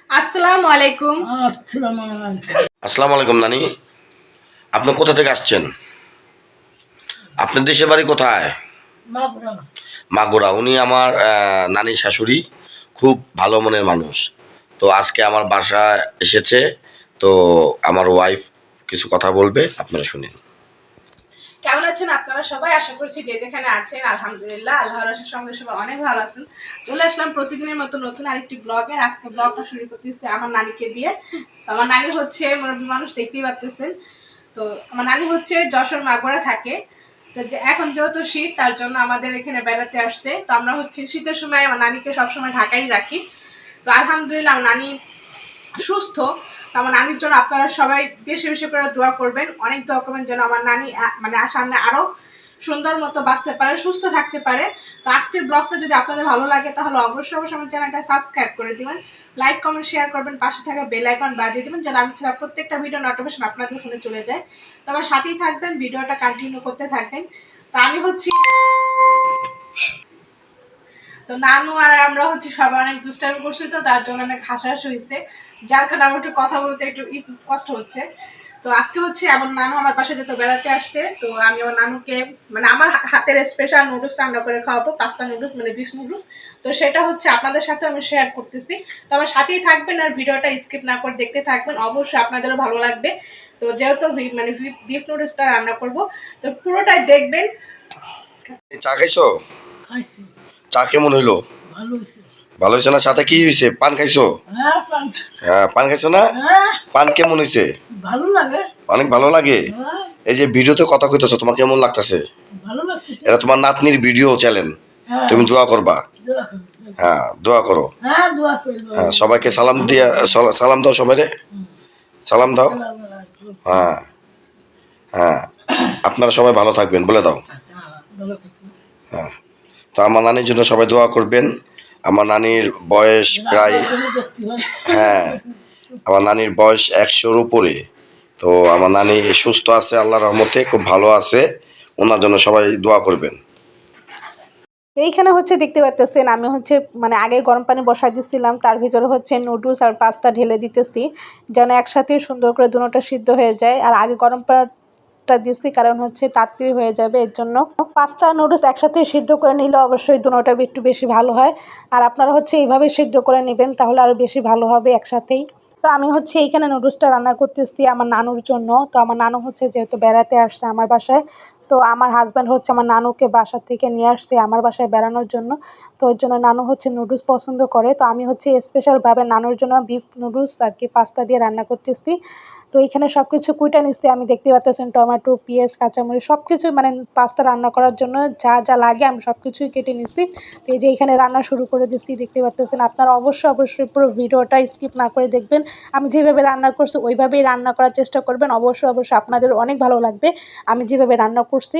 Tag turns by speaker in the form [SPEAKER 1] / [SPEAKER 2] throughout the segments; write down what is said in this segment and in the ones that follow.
[SPEAKER 1] আসসালামু আলাইকুম।
[SPEAKER 2] আসসালামু আলাইকুম নানি। আপনি কোথা থেকে আসছেন? আপনার দেশের বাড়ি কোথায়? মাগুরা। উনি আমার নানির শাশুড়ি, খুব ভালো মনের মানুষ। তো আজকে আমার বাসায় এসেছে। তো আমার ওয়াইফ কিছু কথা বলবে, আপনারা শুনেন।
[SPEAKER 1] কেমন আছেন আপনারা সবাই? আশা করছি যে যেখানে আছেন আলহামদুলিল্লাহ আল্লাহর আশীর্বাদের সঙ্গে সবাই অনেক ভালো আছেন। চলে আসলাম প্রতিদিনের মতো নতুন আরেকটি ব্লগে। আজকে ব্লগটা শুরু করতেছি আমার নানিকে দিয়ে। তো আমার নানি হচ্ছে মুরব্বী মানুষ, দেখতেই পাচ্ছেন। তো আমার নানি হচ্ছে যশোর মাগুরা থাকে। তো এখন যেহেতু শীত, তার জন্য আমাদের এখানে বেড়াতে আসছে। তো আমরা হচ্ছে শীতের সময় আমার নানিকে সবসময় ঢাকায় রাখি। তো আলহামদুলিল্লাহ আমার নানি সুস্থ। আমার নানির জন্য আপনারা সবাই বেশি বেশি করে দোয়া করবেন, অনেক দোয়া করবেন যেন আমার নানি মানে সামনে আরো সুন্দর মতো বাঁচতে পারে, সুস্থ থাকতে পারে। তো আজকের ব্লগটা যদি আপনাদের ভালো লাগে তাহলে অবশ্যই অবশ্যই আমার চ্যানেলটা সাবস্ক্রাইব করে দিবেন, লাইক কমেন্ট শেয়ার করবেন, পাশে থাকা বেল আইকন বাজিয়ে দেবেন যেন আমি ছাড়া প্রত্যেকটা ভিডিও নোটিফিকেশন আপনাদের ফোনে চলে যায়। তো আমার সাথেই থাকবেন, ভিডিওটা কন্টিনিউ করতে থাকবেন। তো আমি হচ্ছি তো নানু আর আমরা হচ্ছে সবাই অনেক দুষ্টামি করছি, তো তার জন্য অনেক হাসাহাসি হয়েছে, যার কারণে আমার একটু কথা বলতে একটু কষ্ট হচ্ছে। তো আজকে হচ্ছে আমার নানু আমার পাশে যেতে বেড়াতে আসছে। তো আমি আমার নানুকে মানে আমার হাতের স্পেশাল নুডলস রান্না করে খাওয়াবো, পাস্তা নুডলস মানে বিফ নুডলস। তো সেটা হচ্ছে আপনাদের সাথে আমি শেয়ার করতেছি। তো আমার সাথেই থাকবেন আর ভিডিওটা স্কিপ না করে দেখতে থাকবেন, অবশ্যই আপনাদেরও ভালো লাগবে। তো যেহেতু মানে বিফ নুডলসটা রান্না করব, তো পুরোটাই দেখবেন।
[SPEAKER 2] চা খাইছো? চা কেমন হইলো? ভালো হয়েছে না? সাথে কি হয়েছে? পান খাইছো? হ্যাঁ, পান খাইছো না? পান কেমন হয়েছে? অনেক ভালো লাগে। এই যে ভিডিওতে কথা কইতেছো, তোমার কেমন লাগতেছে? এটা তোমার নাতনির ভিডিও চ্যানেল, তুমি দোয়া করবা। হ্যাঁ, দোয়া করো। হ্যাঁ, সবাইকে সালাম দিয়া সালাম দাও, সবাই সালাম দাও। হ্যাঁ হ্যাঁ, আপনারা সবাই ভালো থাকবেন বলে দাও। হ্যাঁ, তো আমার নানির জন্য সবাই দোয়া করবেন। আমার নানির বয়স প্রায়, হ্যাঁ, আমার নানির বয়স 100-র উপরে। তো আমার নানি সুস্থ আছে, আল্লাহর রহমতে খুব ভালো আছে। ওনার জন্য সবাই দোয়া করবেন।
[SPEAKER 3] এইখানে হচ্ছে দেখতে পাচ্ছেন আমি হচ্ছে মানে আগে গরম পানি বসাই দিচ্ছিলাম, তার ভিতরে হচ্ছে নুডলস আর পাস্তা ঢেলে দিতেছি যেন একসাথে সুন্দর করে দুটোটা সিদ্ধ হয়ে যায়। আর আগে গরম পানিটা দিচ্ছি কারণ হচ্ছে তাড়াতাড়ি হয়ে যাবে, এর জন্য। পাস্তা আর নুডলস একসাথে সিদ্ধ করে নিলে অবশ্যই দুটোটা একটু বেশি ভালো হয়। আর আপনারা হচ্ছে এইভাবে সিদ্ধ করে নেবেন, তাহলে আরও বেশি ভালো হবে একসাথেই। তো আমি হচ্ছে এইখানে নুডলসটা রান্না করতেছি আমার নানুর জন্য। তো আমার নানু হচ্ছে যেহেতু বেড়াতে আসছে আমার বাসায়, তো আমার হাজব্যান্ড হচ্ছে আমার নানুকে বাসা থেকে নিয়ে আসছে আমার বাসায় বেড়ানোর জন্য। তো ওই জন্য নানু হচ্ছে নুডলস পছন্দ করে। তো আমি হচ্ছে স্পেশালভাবে নানুর জন্য বিফ নুডলস আর কি পাস্তা দিয়ে রান্না করতেছি। তো এইখানে সব কিছু কুইটা নিচ্ছি, আমি দেখতে পাচ্ছেন টমেটো, পেঁয়াজ, কাঁচামরিচ সব কিছুই মানে পাস্তা রান্না করার জন্য যা যা লাগে আমি সব কিছুই কেটে নিচ্ছি। তো এই যে এইখানে রান্না শুরু করে দিচ্ছি, দেখতে পাচ্ছেন। আপনারা অবশ্যই অবশ্যই পুরো ভিডিওটা স্কিপ না করে দেখবেন। আমি যেভাবে রান্না করছি ওইভাবেই রান্না করার চেষ্টা করবেন, অবশ্যই অবশ্যই আপনাদের অনেক ভালো লাগবে আমি যেভাবে রান্না করছি।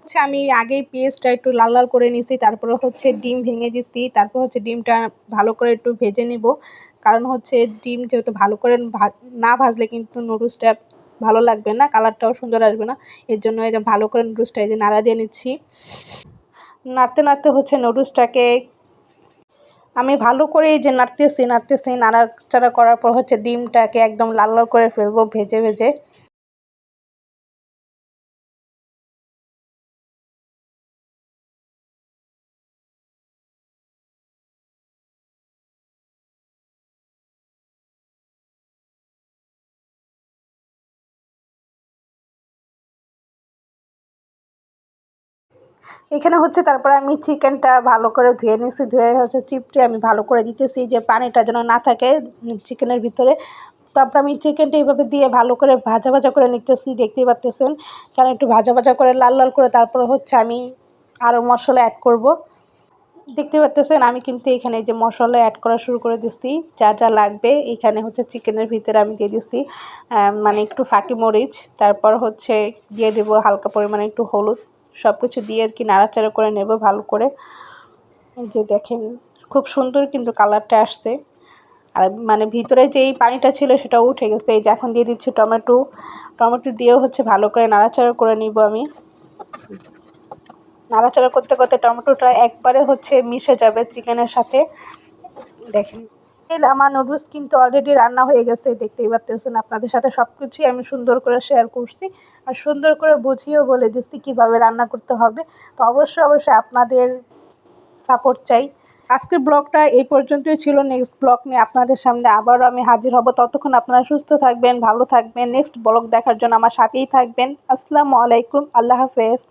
[SPEAKER 3] হচ্ছে আমি আগেই পেঁয়াজটা একটু লাল লাল করে নিছি, তারপরে হচ্ছে ডিম ভেঙে দিচ্ছি, তারপর হচ্ছে ডিমটা ভালো করে একটু ভেজে নিব। কারণ হচ্ছে ডিম যেহেতু ভালো করে না ভাজলে কিন্তু নুডলসটা ভালো লাগবে না, কালারটাও সুন্দর আসবে না। এর জন্য এই যে ভালো করে নুডলসটা এই যে নাড়া দিয়ে নিচ্ছি। নাড়তে নাড়তে হচ্ছে নুডলসটাকে আমি ভালো করে এই যে নাড়তেছি নাড়াচাড়া করার পর হচ্ছে ডিমটাকে একদম লাল লাল করে ফেলবো ভেজে ভেজে। এখানে হচ্ছে তারপরে আমি চিকেনটা ভালো করে ধুয়ে নিচ্ছি, ধুয়ে হচ্ছে চিপটি আমি ভালো করে দিতেছি যে পানিটা যেন না থাকে চিকেনের ভিতরে। তারপর আমি চিকেনটা এইভাবে দিয়ে ভালো করে ভাজা ভাজা করে নিতেছি, দেখতেই পাচ্তেছেন। কারণ একটু ভাজা ভাজা করে লাল লাল করে তারপর হচ্ছে আমি আরও মশলা অ্যাড করব। দেখতে পাচ্তেছেন আমি কিন্তু এখানে যে মশলা অ্যাড করা শুরু করে দিচ্ছি, যা যা লাগবে এখানে হচ্ছে চিকেনের ভিতরে আমি দিয়ে দিচ্ছি মানে একটু ফাঁকি মরিচ, তারপর হচ্ছে দিয়ে দেবো হালকা পরিমাণে একটু হলুদ, সব কিছু দিয়ে আর কি নাড়াচাড়া করে নেব ভালো করে। যে দেখেন খুব সুন্দর কিন্তু কালারটা আসছে। আর মানে ভিতরে যেই পানিটা ছিল সেটাও উঠে গেছে। এই যে এখন দিয়ে দিচ্ছি টমেটো, টমেটো দিয়েও হচ্ছে ভালো করে নাড়াচাড়া করে নিব আমি। নাড়াচাড়া করতে করতে টমেটোটা একবারে হচ্ছে মিশে যাবে চিকেনের সাথে, দেখেন। আমার নুডলস কিন্তু অলরেডি রান্না হয়ে গেছে, দেখতেই পাচ্ছেন। আপনাদের সাথে সব কিছুই আমি সুন্দর করে শেয়ার করছি আর সুন্দর করে বুঝিয়েও বলে দিচ্ছি কীভাবে রান্না করতে হবে। তো অবশ্যই আপনাদের সাপোর্ট চাই। আজকের ব্লগটা এই পর্যন্তই ছিল। নেক্সট ব্লগ নিয়ে আপনাদের সামনে আবারও আমি হাজির হব। ততক্ষণ আপনারা সুস্থ থাকবেন, ভালো থাকবেন। নেক্সট ব্লগ দেখার জন্য আমার সাথেই থাকবেন। আসসালামু আলাইকুম, আল্লাহ হাফেজ।